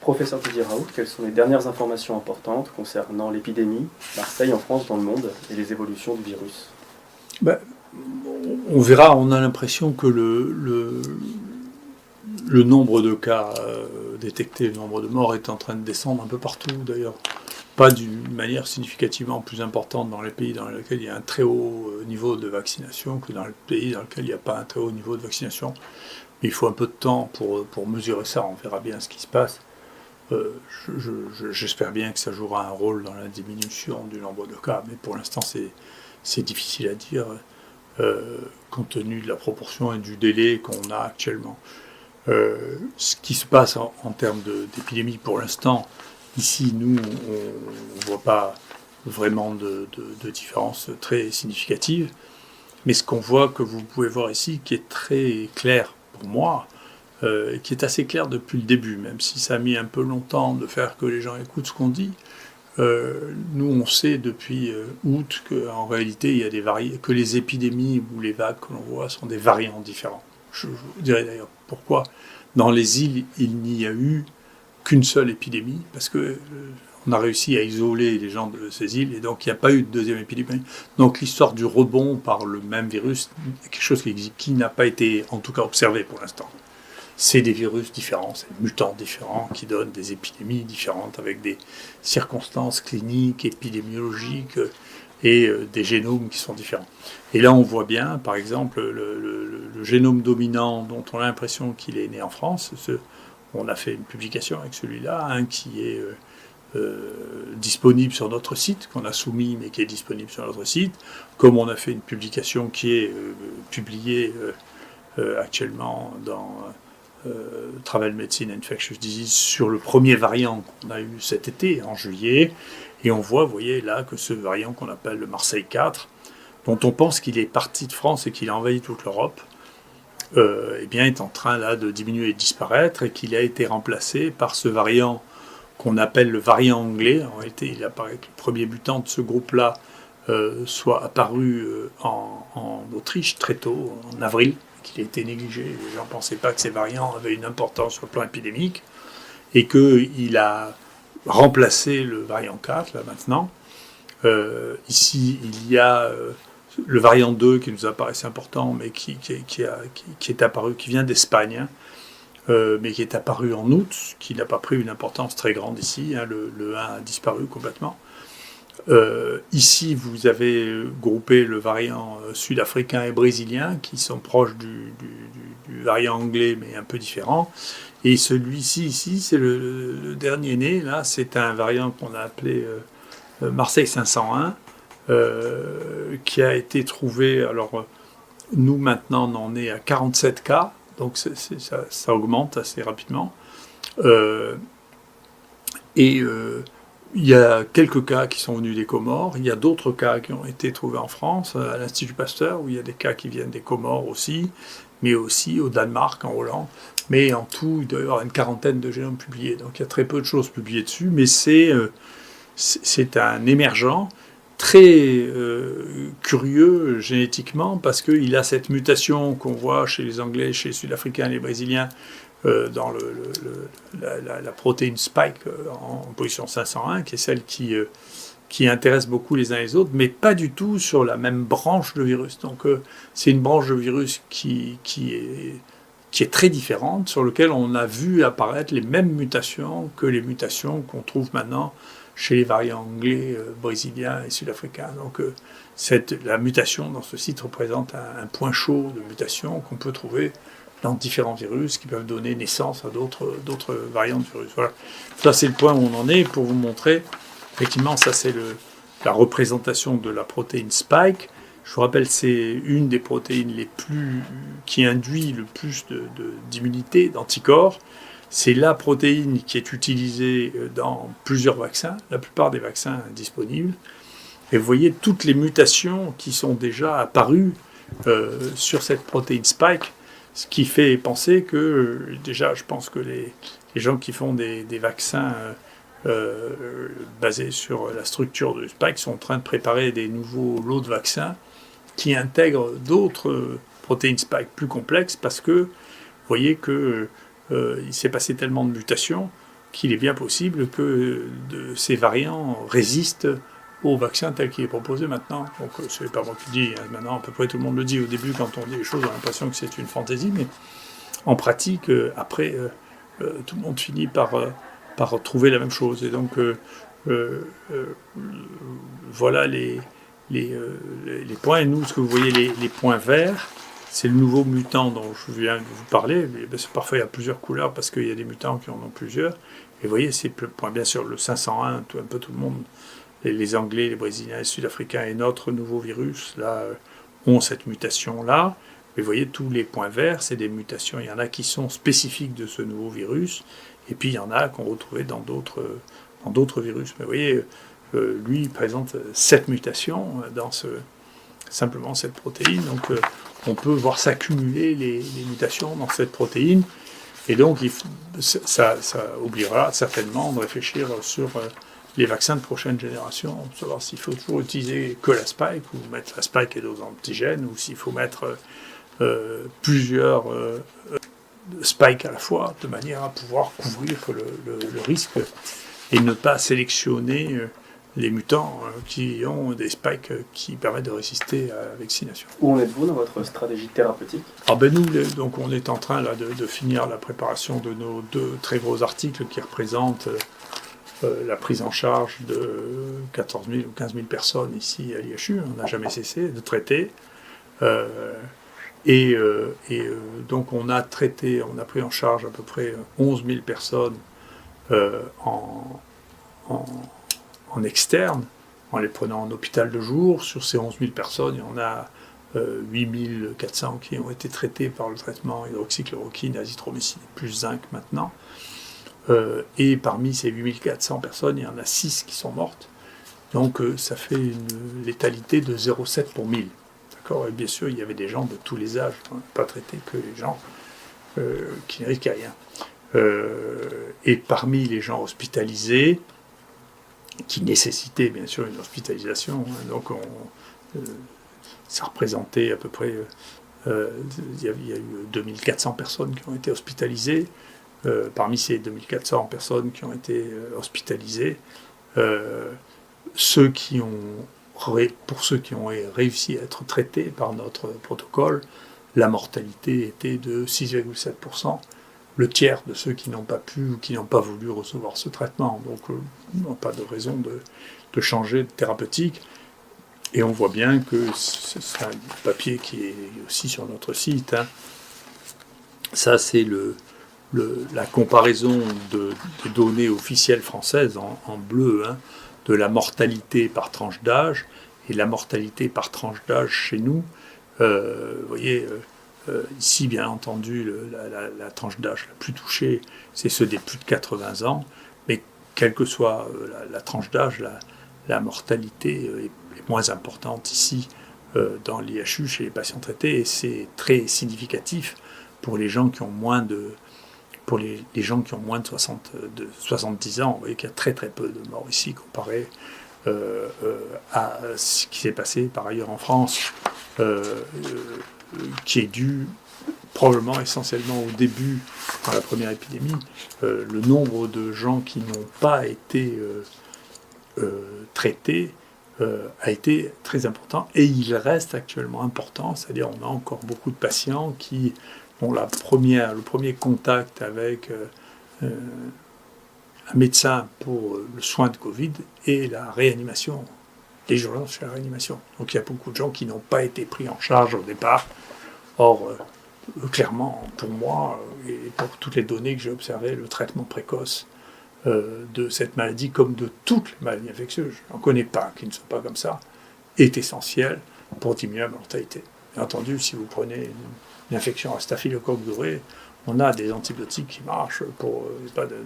Professeur Didier Raoult, quelles sont les dernières informations importantes concernant l'épidémie, Marseille en France, dans le monde, et les évolutions du virus? On verra, on a l'impression que le nombre de cas détectés, le nombre de morts est en train de descendre un peu partout d'ailleurs. Pas d'une manière significativement plus importante dans les pays dans lesquels il y a un très haut niveau de vaccination que dans les pays dans lesquels il n'y a pas un très haut niveau de vaccination. Mais il faut un peu de temps pour mesurer ça, on verra bien ce qui se passe. J'espère bien que ça jouera un rôle dans la diminution du nombre de cas, mais pour l'instant c'est difficile à dire compte tenu de la proportion et du délai qu'on a actuellement. Ce qui se passe en termes d'épidémie pour l'instant, ici, nous, on ne voit pas vraiment de différence très significative, mais ce qu'on voit, que vous pouvez voir ici, qui est très clair pour moi, qui est assez clair depuis le début, même si ça a mis un peu longtemps de faire que les gens écoutent ce qu'on dit. Nous, on sait depuis août qu'en réalité, il y a que les épidémies ou les vagues que l'on voit sont des variants différents. Je vous dirais d'ailleurs pourquoi. Dans les îles, il n'y a eu qu'une seule épidémie, parce que on a réussi à isoler les gens de ces îles, et donc il n'y a pas eu de deuxième épidémie. Donc l'histoire du rebond par le même virus est quelque chose qui n'a pas été, en tout cas, observé pour l'instant. C'est des virus différents, c'est des mutants différents qui donnent des épidémies différentes avec des circonstances cliniques, épidémiologiques et des génomes qui sont différents. Et là, on voit bien, par exemple, le génome dominant dont on a l'impression qu'il est né en France. On a fait une publication avec celui-là, qui est disponible sur notre site, qu'on a soumis mais qui est disponible sur notre site, comme on a fait une publication qui est publiée actuellement dans Travel Medicine Infectious Disease sur le premier variant qu'on a eu cet été, en juillet, et on voit, vous voyez là, que ce variant qu'on appelle le Marseille 4, dont on pense qu'il est parti de France et qu'il a envahi toute l'Europe, eh bien, est en train là de diminuer et de disparaître, et qu'il a été remplacé par ce variant qu'on appelle le variant anglais. En réalité, il apparaît que le premier mutant de ce groupe-là soit apparu en Autriche très tôt, en avril, qu'il a été négligé. Les gens ne pensaient pas que ces variants avaient une importance sur le plan épidémique, et qu'il a remplacé le variant 4, là maintenant. Ici, il y a le variant 2 qui nous apparaissait important, mais qui est apparu, qui vient d'Espagne, mais qui est apparu en août, qui n'a pas pris une importance très grande ici. Le 1 a disparu complètement. Ici, vous avez groupé le variant sud-africain et brésilien, qui sont proches du variant anglais, mais un peu différents. Et celui-ci, ici, c'est le dernier né. Là, c'est un variant qu'on a appelé Marseille 501, qui a été trouvé. Alors, nous, maintenant, on en est à 47 cas, donc ça augmente assez rapidement. Il y a quelques cas qui sont venus des Comores, il y a d'autres cas qui ont été trouvés en France, à l'Institut Pasteur, où il y a des cas qui viennent des Comores aussi, mais aussi au Danemark, en Hollande. Mais en tout, il doit y avoir une quarantaine de génomes publiés, donc il y a très peu de choses publiées dessus, mais c'est un émergent très curieux génétiquement, parce qu'il a cette mutation qu'on voit chez les Anglais, chez les Sud-Africains, les Brésiliens, dans la protéine spike en position 501, qui est celle qui intéresse beaucoup les uns les autres, mais pas du tout sur la même branche de virus. Donc c'est une branche de virus qui est très différente, sur laquelle on a vu apparaître les mêmes mutations que les mutations qu'on trouve maintenant chez les variants anglais, brésiliens et sud-africains. Donc la mutation dans ce site représente un point chaud de mutation qu'on peut trouver dans différents virus qui peuvent donner naissance à d'autres variants de virus. Voilà. Ça, c'est le point où on en est. Pour vous montrer, effectivement, ça, c'est la représentation de la protéine spike. Je vous rappelle, c'est une des protéines qui induit le plus d'immunité, d'anticorps. C'est la protéine qui est utilisée dans plusieurs vaccins, la plupart des vaccins disponibles. Et vous voyez toutes les mutations qui sont déjà apparues sur cette protéine spike, ce qui fait penser que, déjà, je pense que les gens qui font des vaccins basés sur la structure du spike, sont en train de préparer des nouveaux lots de vaccins qui intègrent d'autres protéines spike plus complexes, parce que vous voyez que il s'est passé tellement de mutations qu'il est bien possible que ces variants résistent au vaccin tel qu'il est proposé maintenant. Donc c'est pas moi qui dis, hein, maintenant à peu près tout le monde le dit. Au début, quand on dit les choses, on a l'impression que c'est une fantaisie, mais en pratique, après, tout le monde finit par trouver la même chose. Et donc voilà les points. Et nous, ce que vous voyez, les points verts, c'est le nouveau mutant dont je viens de vous parler. Mais, parfois, il y a plusieurs couleurs parce qu'il y a des mutants qui en ont plusieurs. Et vous voyez, c'est le point, bien sûr, le 501, un peu tout le monde, les Anglais, les Brésiliens, les Sud-Africains et notre nouveau virus, là, ont cette mutation-là. Mais vous voyez, tous les points verts, c'est des mutations. Il y en a qui sont spécifiques de ce nouveau virus, et puis il y en a qu'on retrouvait dans d'autres virus. Mais vous voyez, lui, il présente 7 mutations dans simplement cette protéine. Donc on peut voir s'accumuler les mutations dans cette protéine. Et donc ça obligera certainement de réfléchir sur les vaccins de prochaine génération, savoir s'il faut toujours utiliser que la spike, ou mettre la spike et d'autres antigènes, ou s'il faut mettre plusieurs spikes à la fois, de manière à pouvoir couvrir le risque et ne pas sélectionner les mutants qui ont des spikes qui permettent de résister à la vaccination. Où en êtes-vous dans votre stratégie thérapeutique ? Nous, donc, on est en train là, de finir la préparation de nos 2 très gros articles qui représentent la prise en charge de 14 000 ou 15 000 personnes ici à l'IHU. On n'a jamais cessé de traiter. Donc on a pris en charge à peu près 11 000 personnes en externe, en les prenant en hôpital de jour. Sur ces 11 000 personnes, il y en a 8 400 qui ont été traités par le traitement hydroxychloroquine, azithromycine, plus zinc maintenant. Et parmi ces 8 400 personnes, il y en a 6 qui sont mortes. Donc ça fait une létalité de 0,7 pour 1000. Et bien sûr, il y avait des gens de tous les âges, on n'a pas traité que les gens qui ne risquaient rien. Et parmi les gens hospitalisés, qui nécessitaient bien sûr une hospitalisation, donc ça représentait à peu près, il y a eu 2400 personnes qui ont été hospitalisées. Parmi ces 2400 personnes qui ont été hospitalisées, pour ceux qui ont réussi à être traités par notre protocole, la mortalité était de 6,7%. Le tiers de ceux qui n'ont pas pu ou qui n'ont pas voulu recevoir ce traitement. Donc, on n'a pas de raison de changer de thérapeutique. Et on voit bien que c'est un papier qui est aussi sur notre site. Hein. Ça, c'est la comparaison des données officielles françaises en bleu, hein, de la mortalité par tranche d'âge, et la mortalité par tranche d'âge chez nous. Vous voyez, ici, bien entendu, la tranche d'âge la plus touchée, c'est ceux des plus de 80 ans, mais quelle que soit la tranche d'âge, la mortalité est moins importante ici, dans l'IHU, chez les patients traités, et c'est très significatif pour les gens qui ont moins de... Pour les gens qui ont moins de 70 ans, vous voyez qu'il y a très très peu de morts ici comparé à ce qui s'est passé par ailleurs en France, qui est dû probablement essentiellement au début, dans la première épidémie. Le nombre de gens qui n'ont pas été traités a été très important, et il reste actuellement important, c'est-à-dire on a encore beaucoup de patients qui ont le premier contact avec un médecin pour le soin de Covid et la réanimation, les urgences chez la réanimation. Donc il y a beaucoup de gens qui n'ont pas été pris en charge au départ. Or, clairement, pour moi, et pour toutes les données que j'ai observées, le traitement précoce de cette maladie, comme de toutes les maladies infectieuses, je n'en connais pas qui ne sont pas comme ça, est essentiel pour diminuer la mortalité. Bien entendu, si vous prenez une infection à staphylocoque doré, on a des antibiotiques qui marchent pas de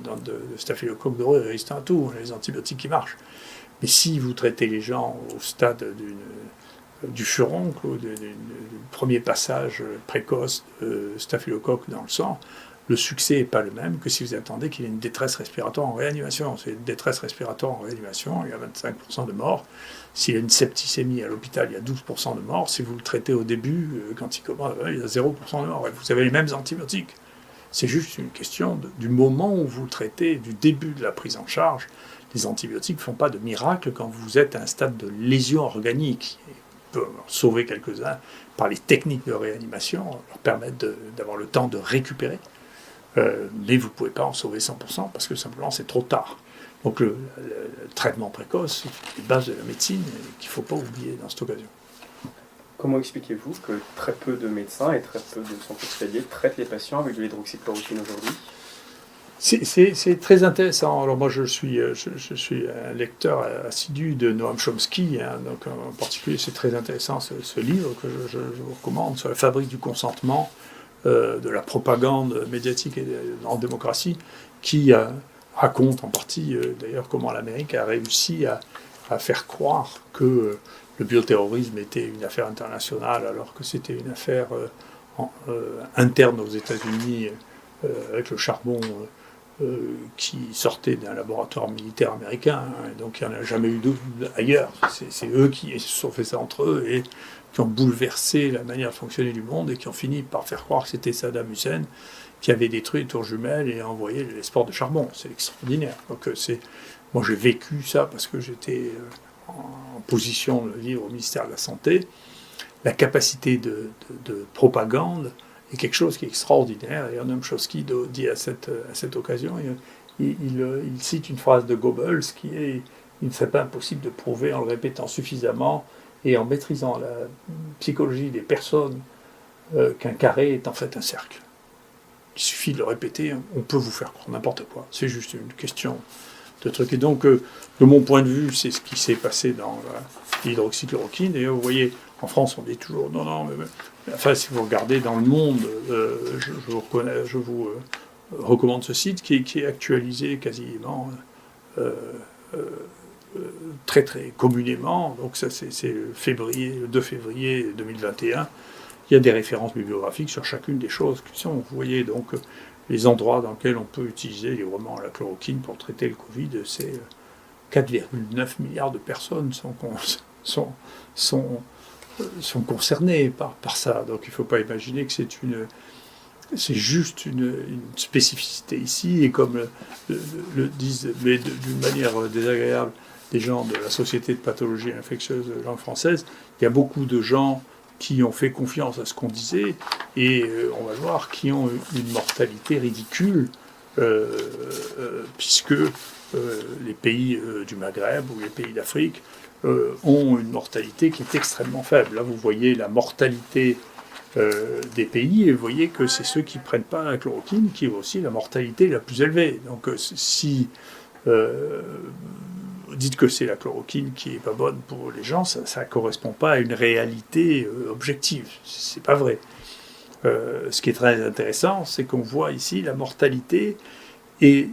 staphylocoque doré résistant à tout, on a des antibiotiques qui marchent. Mais si vous traitez les gens au stade du furoncle, ou du premier passage précoce de staphylocoque dans le sang, le succès n'est pas le même que si vous attendez qu'il y ait une détresse respiratoire en réanimation. C'est une détresse respiratoire en réanimation, il y a 25% de morts. S'il y a une septicémie à l'hôpital, il y a 12% de morts. Si vous le traitez au début, quand il commence, il y a 0% de morts. Et vous avez les mêmes antibiotiques. C'est juste une question du moment où vous le traitez, du début de la prise en charge. Les antibiotiques ne font pas de miracle quand vous êtes à un stade de lésion organique. Ils peuvent sauver quelques-uns par les techniques de réanimation, leur permettre d'avoir le temps de récupérer. Mais vous ne pouvez pas en sauver 100% parce que simplement c'est trop tard. Donc le traitement précoce, c'est les bases de la médecine qu'il ne faut pas oublier dans cette occasion. Comment expliquez-vous que très peu de médecins et très peu de centres hospitaliers traitent les patients avec de l'hydroxychloroquine aujourd'hui ? C'est très intéressant. Alors moi je suis un lecteur assidu de Noam Chomsky, hein, donc en particulier c'est très intéressant ce livre que je vous recommande sur la fabrique du consentement, de la propagande médiatique en démocratie, qui raconte en partie d'ailleurs comment l'Amérique a réussi à faire croire que le bioterrorisme était une affaire internationale alors que c'était une affaire interne aux États-Unis avec le charbon qui sortait d'un laboratoire militaire américain, hein, donc il n'y en a jamais eu ailleurs. C'est eux qui se sont fait ça entre eux et qui ont bouleversé la manière de fonctionner du monde et qui ont fini par faire croire que c'était Saddam Hussein qui avait détruit les tours jumelles et envoyé les sports de charbon. C'est extraordinaire. Donc moi j'ai vécu ça parce que j'étais en position de vivre au ministère de la Santé. La capacité de propagande est quelque chose qui est extraordinaire. Et Noam Chomsky dit à cette occasion, il cite une phrase de Goebbels qui est « Il ne serait pas impossible de prouver en le répétant suffisamment et en maîtrisant la psychologie des personnes qu'un carré est en fait un cercle. Il suffit de le répéter, on peut vous faire croire n'importe quoi. C'est juste une question de truc. Et donc, de mon point de vue, c'est ce qui s'est passé dans l'hydroxychloroquine. Et vous voyez, en France, on dit toujours non, mais enfin, si vous regardez dans le monde, je vous recommande ce site qui est actualisé quasiment très très communément. Donc ça, c'est le 2 février 2021. Il y a des références bibliographiques sur chacune des choses qui sont. Vous voyez donc les endroits dans lesquels on peut utiliser librement la chloroquine pour traiter le Covid, c'est 4,9 milliards de personnes sont concernées par ça. Donc il ne faut pas imaginer que c'est juste une spécificité ici, et comme le disent, mais d'une manière désagréable, des gens de la Société de pathologie infectieuse de langue française, il y a beaucoup de gens qui ont fait confiance à ce qu'on disait, et on va le voir, qui ont une mortalité ridicule, puisque les pays du Maghreb ou les pays d'Afrique ont une mortalité qui est extrêmement faible. Là, vous voyez la mortalité des pays, et vous voyez que c'est ceux qui ne prennent pas la chloroquine qui ont aussi la mortalité la plus élevée. Donc si dites que c'est la chloroquine qui n'est pas bonne pour les gens, ça ne correspond pas à une réalité objective. C'est pas vrai. Ce qui est très intéressant, c'est qu'on voit ici la mortalité, et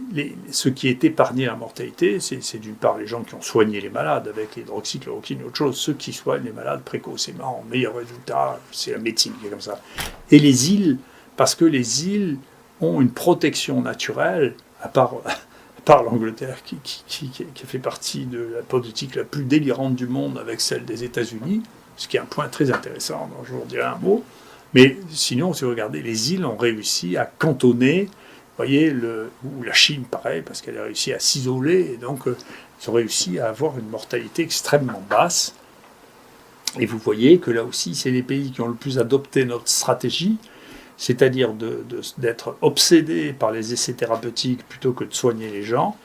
ce qui est épargné à la mortalité, c'est d'une part les gens qui ont soigné les malades avec l'hydroxychloroquine et autre chose, ceux qui soignent les malades précocement, meilleurs résultats, c'est la médecine qui est comme ça. Et les îles, parce que les îles ont une protection naturelle, à part l'Angleterre qui fait partie de la politique la plus délirante du monde avec celle des États-Unis, ce qui est un point très intéressant, dont je vous dirai un mot. Mais sinon, si vous regardez, les îles ont réussi à cantonner, vous voyez, ou la Chine pareil, parce qu'elle a réussi à s'isoler, et donc ils ont réussi à avoir une mortalité extrêmement basse. Et vous voyez que là aussi, c'est les pays qui ont le plus adopté notre stratégie, c'est-à-dire d'être obsédés par les essais thérapeutiques plutôt que de soigner les gens.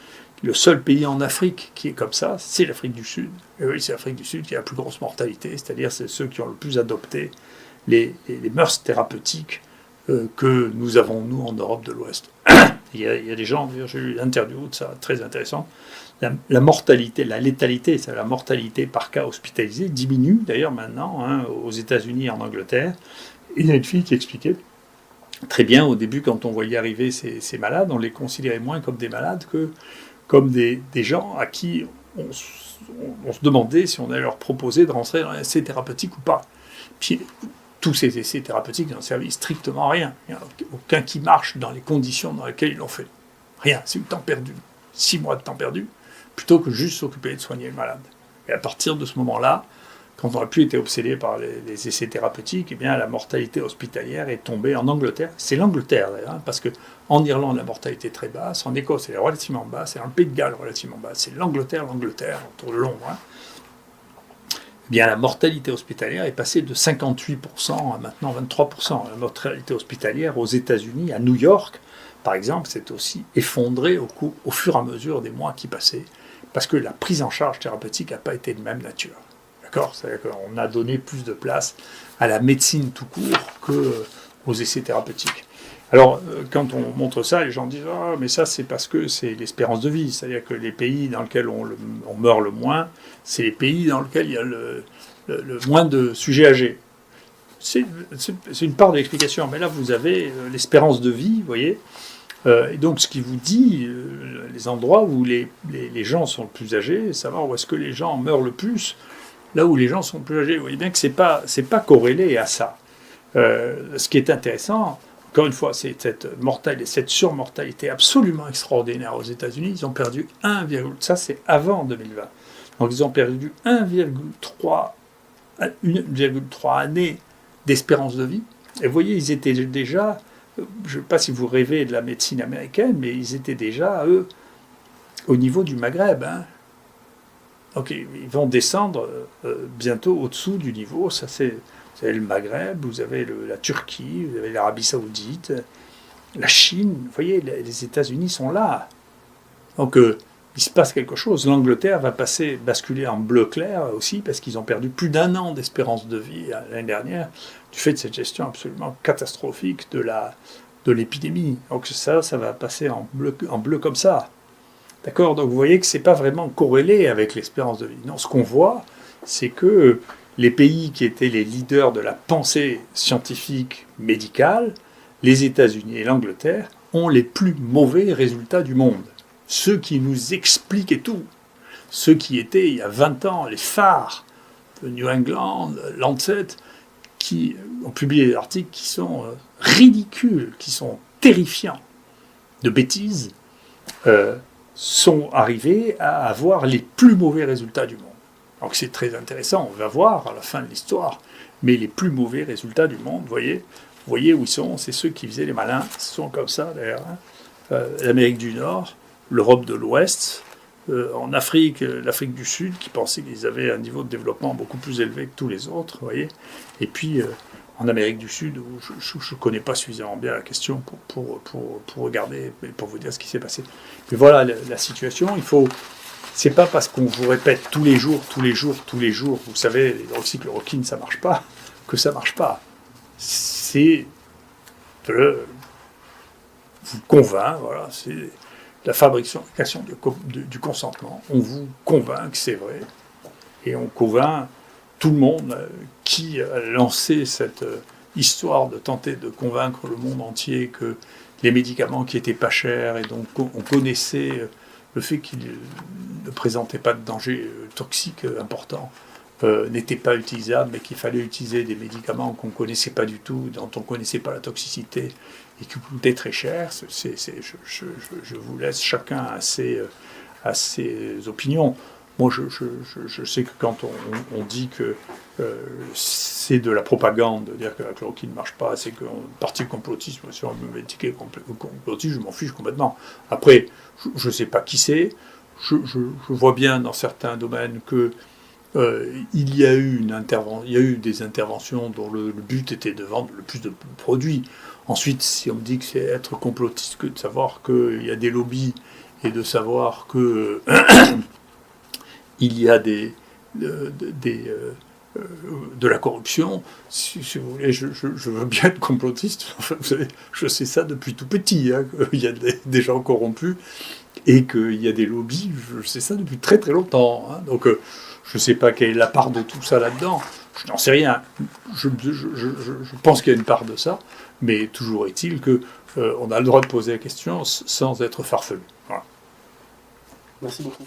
Le seul pays en Afrique qui est comme ça, c'est l'Afrique du Sud. Et oui, c'est l'Afrique du Sud qui a la plus grosse mortalité, c'est-à-dire c'est ceux qui ont le plus adopté les mœurs thérapeutiques que nous avons, nous, en Europe de l'Ouest. Il y a des gens, j'ai eu une interview de ça, très intéressant. La mortalité, la létalité, c'est la mortalité par cas hospitalisé, diminue d'ailleurs maintenant, hein, aux États-Unis et en Angleterre. Et il y a une fille qui expliquait très bien, au début, quand on voyait arriver ces malades, on les considérait moins comme des malades que comme des gens à qui on se demandait si on allait leur proposer de rentrer dans l'essai thérapeutique ou pas. Puis, tous ces essais thérapeutiques n'ont servi strictement à rien. Il n'y en a aucun qui marche dans les conditions dans lesquelles ils l'ont fait. Rien, c'est du temps perdu. 6 mois de temps perdu, plutôt que juste s'occuper de soigner le malade. Et à partir de ce moment-là, quand on n'a plus été obsédé par les essais thérapeutiques, eh bien, la mortalité hospitalière est tombée en Angleterre. C'est l'Angleterre, d'ailleurs, parce qu'en Irlande, la mortalité est très basse, en Écosse, elle est relativement basse, et dans le Pays de Galles, relativement basse. C'est l'Angleterre, autour de Londres. Eh bien, la mortalité hospitalière est passée de 58% à maintenant 23%. La mortalité hospitalière aux États-Unis, à New York, par exemple, s'est aussi effondrée au fur et à mesure des mois qui passaient, parce que la prise en charge thérapeutique n'a pas été de même nature. D'accord ? C'est-à-dire qu'on a donné plus de place à la médecine tout court qu'aux essais thérapeutiques. Alors, quand on montre ça, les gens disent « Ah, mais ça, c'est parce que c'est l'espérance de vie. » C'est-à-dire que les pays dans lesquels on meurt le moins, c'est les pays dans lesquels il y a le moins de sujets âgés. C'est une part de l'explication. Mais là, vous avez l'espérance de vie, vous voyez. Et donc, ce qui vous dit les endroits où les gens sont le plus âgés, savoir où est-ce que les gens meurent le plus, là où les gens sont plus âgés. Vous voyez bien que c'est pas corrélé à ça. Ce qui est intéressant, encore une fois, c'est cette surmortalité absolument extraordinaire aux États-Unis. Ils ont perdu ça c'est avant 2020. Donc ils ont perdu 1,3 années d'espérance de vie. Et vous voyez, ils étaient déjà, je ne sais pas si vous rêvez de la médecine américaine, mais ils étaient déjà, eux, au niveau du Maghreb. Donc ils vont descendre bientôt au-dessous du niveau. Ça, vous avez le Maghreb, vous avez la Turquie, vous avez l'Arabie Saoudite, la Chine. Vous voyez, les États-Unis sont là. Donc il se passe quelque chose. L'Angleterre va basculer en bleu clair aussi, parce qu'ils ont perdu plus d'1 an d'espérance de vie l'année dernière, du fait de cette gestion absolument catastrophique de l'épidémie. Donc ça va passer en bleu comme ça. D'accord ? Donc vous voyez que ce n'est pas vraiment corrélé avec l'espérance de vie. Non, ce qu'on voit, c'est que les pays qui étaient les leaders de la pensée scientifique médicale, les États-Unis et l'Angleterre, ont les plus mauvais résultats du monde. Ceux qui nous expliquaient tout. Ceux qui étaient, il y a 20 ans, les phares de New England, Lancet, qui ont publié des articles qui sont ridicules, qui sont terrifiants, de bêtises, sont arrivés à avoir les plus mauvais résultats du monde. Donc c'est très intéressant, on va voir à la fin de l'histoire, mais les plus mauvais résultats du monde, vous voyez où ils sont, c'est ceux qui faisaient les malins, ils sont comme ça d'ailleurs, l'Amérique du Nord, l'Europe de l'Ouest, en Afrique, l'Afrique du Sud, qui pensaient qu'ils avaient un niveau de développement beaucoup plus élevé que tous les autres, vous voyez, et puis en Amérique du Sud, où je ne connais pas suffisamment bien la question pour regarder, pour vous dire ce qui s'est passé. Mais voilà la situation, c'est pas parce qu'on vous répète tous les jours, vous savez, l'hydroxychloroquine, ça marche pas, que ça marche pas. C'est vous convainc, voilà, c'est la fabrication du consentement. On vous convainc que c'est vrai, et on convainc tout le monde qui a lancé cette histoire de tenter de convaincre le monde entier que les médicaments qui étaient pas chers, et donc on connaissait le fait qu'ils ne présentaient pas de danger toxique important, n'était pas utilisable, mais qu'il fallait utiliser des médicaments qu'on ne connaissait pas du tout, dont on ne connaissait pas la toxicité, et qui coûtaient très cher. Je vous laisse chacun à ses opinions. Moi, je sais que quand on dit que c'est de la propagande, de dire que la chloroquine ne marche pas, c'est qu'un parti complotiste, si on me étiquette complotiste, je m'en fiche complètement. Après, je ne sais pas qui c'est. Je vois bien dans certains domaines que il y a eu des interventions dont le but était de vendre le plus de produits. Ensuite, si on me dit que c'est être complotiste que de savoir qu'il y a des lobbies et de savoir que il y a de la corruption, si vous voulez, je veux bien être complotiste. Enfin, vous savez, je sais ça depuis tout petit, qu'il y a des gens corrompus et qu'il y a des lobbies, je sais ça depuis très très longtemps. Donc je ne sais pas quelle est la part de tout ça là-dedans, je n'en sais rien. Je pense qu'il y a une part de ça, mais toujours est-il qu'on a le droit de poser la question sans être farfelu. Voilà. Merci beaucoup.